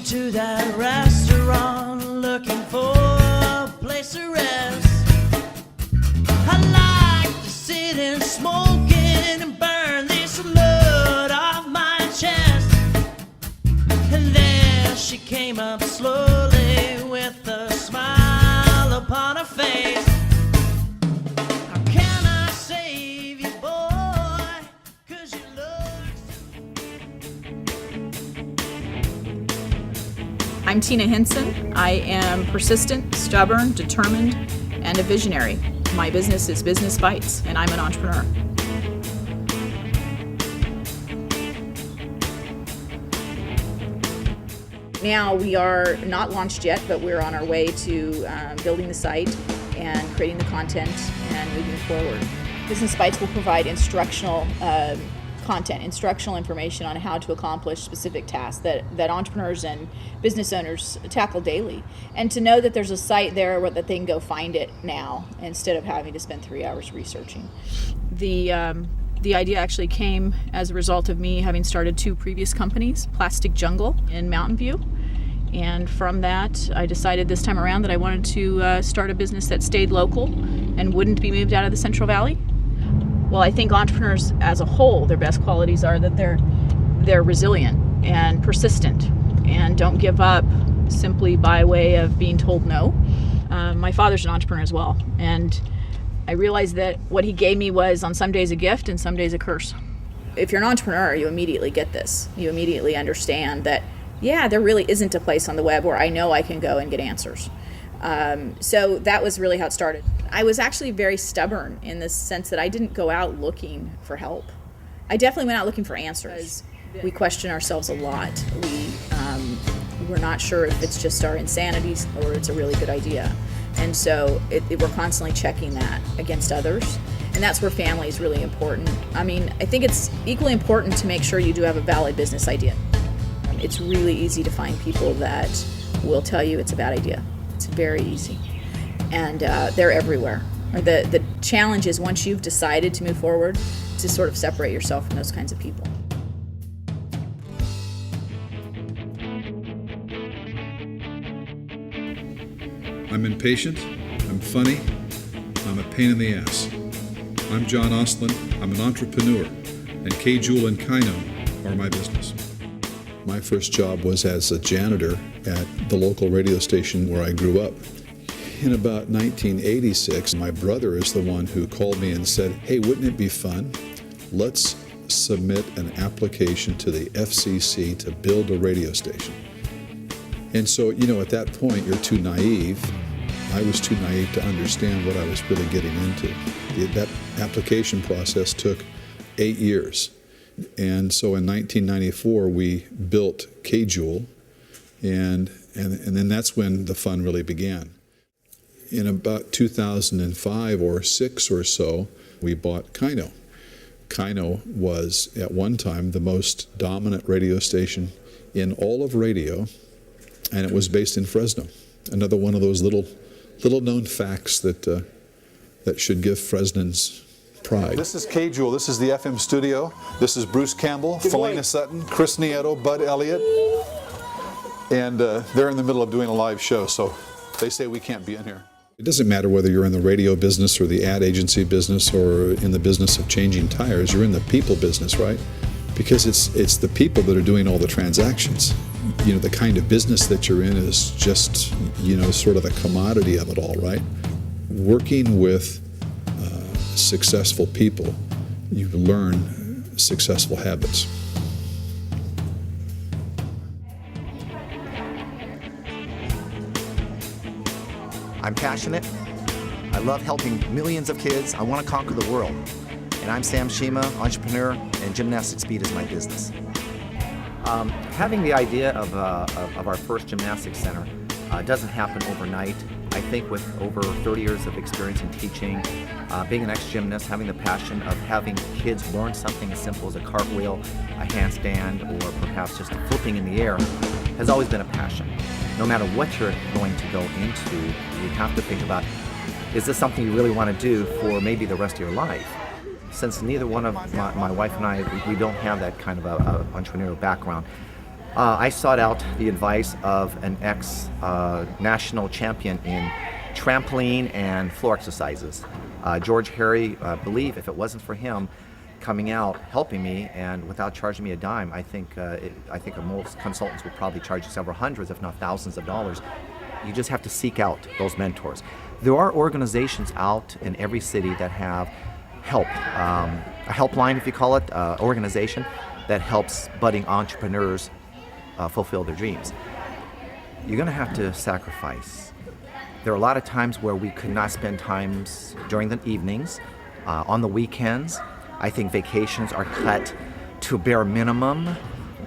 to that restaurant looking for a place to rest. I like to sit and smoke and burn this load off my chest. And there she came up slowly with a smile upon her face. How can I save you, boy? 'Cause you look I'm Tina Henson. I am persistent, stubborn, determined, and a visionary. My business is Business Bites, and I'm an entrepreneur. Now we are not launched yet, but we're on our way to building the site and creating the content and moving forward. Business Bites will provide instructional content, instructional information on how to accomplish specific tasks that entrepreneurs and business owners tackle daily. And to know that there's a site there where that they can go find it now instead of having to spend 3 hours researching. The idea actually came as a result of me having started 2 previous companies, Plastic Jungle in Mountain View. And from that, I decided this time around that I wanted to start a business that stayed local and wouldn't be moved out of the Central Valley. Well, I think entrepreneurs as a whole, their best qualities are that they're resilient and persistent and don't give up simply by way of being told no. My father's an entrepreneur as well, and I realized that what he gave me was on some days a gift and some days a curse. If you're an entrepreneur, you immediately get this. You immediately understand that, yeah, there really isn't a place on the web where I know I can go and get answers. So that was really how it started. I was actually very stubborn in the sense that I didn't go out looking for help. I definitely went out looking for answers. We question ourselves a lot. We're not sure if it's just our insanity or it's a really good idea. And so we're constantly checking that against others. And that's where family is really important. I mean, I think it's equally important to make sure you do have a valid business idea. It's really easy to find people that will tell you it's a bad idea. It's very easy. And they're everywhere. The challenge is once you've decided to move forward, to sort of separate yourself from those kinds of people. I'm impatient, I'm funny, I'm a pain in the ass. I'm John Ostlund, I'm an entrepreneur, and K-Jewel and Kino are my business. My first job was as a janitor at the local radio station where I grew up. In about 1986, my brother is the one who called me and said, hey, wouldn't it be fun? Let's submit an application to the FCC to build a radio station. And so, at that point, you're too naive. I was too naive to understand what I was really getting into. That application process took 8 years. And so in 1994, we built K-Jewel, and then that's when the fun really began. In about 2005 or 6 or so, we bought Kino. Kino was, at one time, the most dominant radio station in all of radio, and it was based in Fresno. Another one of those little known facts that should give Fresnons pride. This is K-Jewel. This is the FM studio. This is Bruce Campbell, Felina Sutton, Chris Nieto, Bud Elliott. And they're in the middle of doing a live show, so they say we can't be in here. It doesn't matter whether you're in the radio business or the ad agency business or in the business of changing tires, you're in the people business, right? Because it's the people that are doing all the transactions. The kind of business that you're in is just, sort of the commodity of it all, right? Working with successful people, you learn successful habits. I'm passionate. I love helping millions of kids. I want to conquer the world. And I'm Sam Shima, entrepreneur, and Gymnastic Speed is my business. Having the idea of our first gymnastics center doesn't happen overnight. I think with over 30 years of experience in teaching, being an ex-gymnast, having the passion of having kids learn something as simple as a cartwheel, a handstand, or perhaps just flipping in the air has always been a passion. No matter what you're going to go into, you have to think about, is this something you really want to do for maybe the rest of your life? Since neither one of my wife and I, we don't have that kind of a entrepreneurial background, I sought out the advice of an ex-national champion in trampoline and floor exercises. George Harry, I believe if it wasn't for him coming out, helping me, and without charging me a dime, I think most consultants would probably charge you several hundreds, if not thousands of dollars. You just have to seek out those mentors. There are organizations out in every city that have help, a helpline, if you call it, organization that helps budding entrepreneurs fulfill their dreams. You're going to have to sacrifice. There are a lot of times where we could not spend times during the evenings, on the weekends. I think vacations are cut to a bare minimum.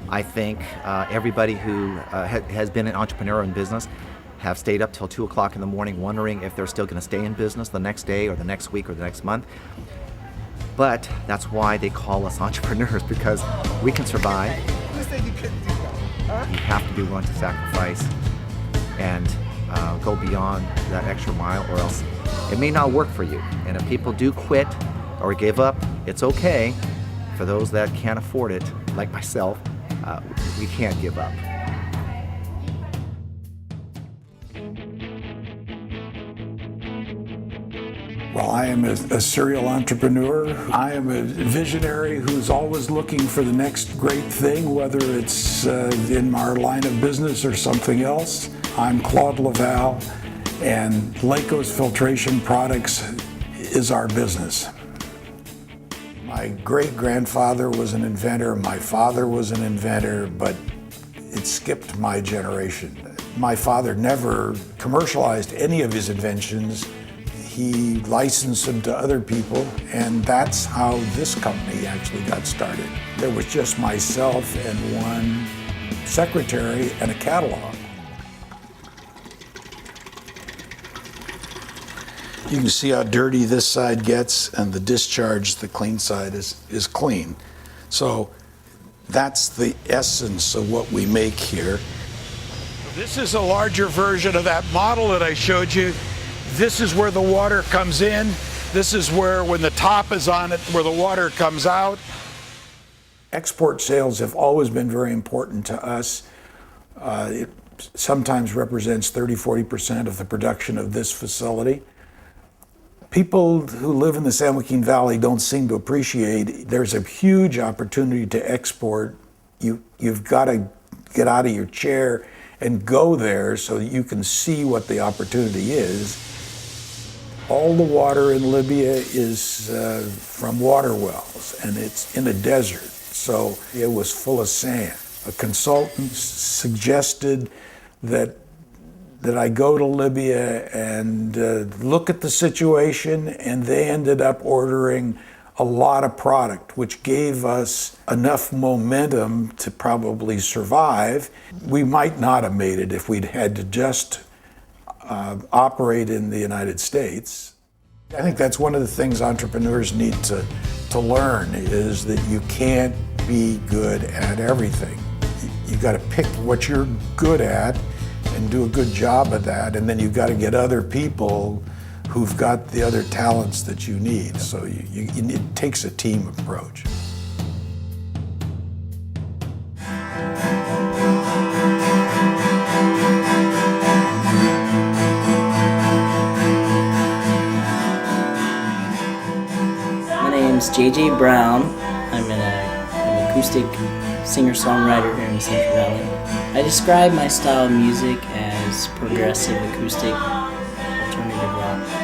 I think everybody who has been an entrepreneur in business have stayed up till 2 o'clock in the morning wondering if they're still going to stay in business the next day or the next week or the next month. But that's why they call us entrepreneurs, because we can survive. You have to be willing to sacrifice and go beyond that extra mile, or else it may not work for you. And if people do quit or give up, it's okay. For those that can't afford it, like myself, we can't give up. Well, I am a serial entrepreneur. I am a visionary who's always looking for the next great thing, whether it's in our line of business or something else. I'm Claude Laval, and Lakos Filtration Products is our business. My great-grandfather was an inventor, my father was an inventor, but it skipped my generation. My father never commercialized any of his inventions. He licensed them to other people, and that's how this company actually got started. There was just myself and one secretary and a catalog. You can see how dirty this side gets, and the discharge, the clean side, is clean. So that's the essence of what we make here. This is a larger version of that model that I showed you. This is where the water comes in. This is where, when the top is on it, where the water comes out. Export sales have always been very important to us. It sometimes represents 30–40% of the production of this facility. People who live in the San Joaquin Valley don't seem to appreciate there's a huge opportunity to export. You've got to get out of your chair and go there so that you can see what the opportunity is. All the water in Libya is from water wells, and it's in a desert, so it was full of sand. A consultant suggested that I go to Libya and look at the situation, and they ended up ordering a lot of product, which gave us enough momentum to probably survive. We might not have made it if we'd had to just operate in the United States. I think that's one of the things entrepreneurs need to learn, is that you can't be good at everything. You've got to pick what you're good at and do a good job of that, and then you've got to get other people who've got the other talents that you need. So it takes a team approach. My name's JJ Brown. I'm an acoustic singer-songwriter here in the Central Valley. I describe my style of music as progressive acoustic alternative rock.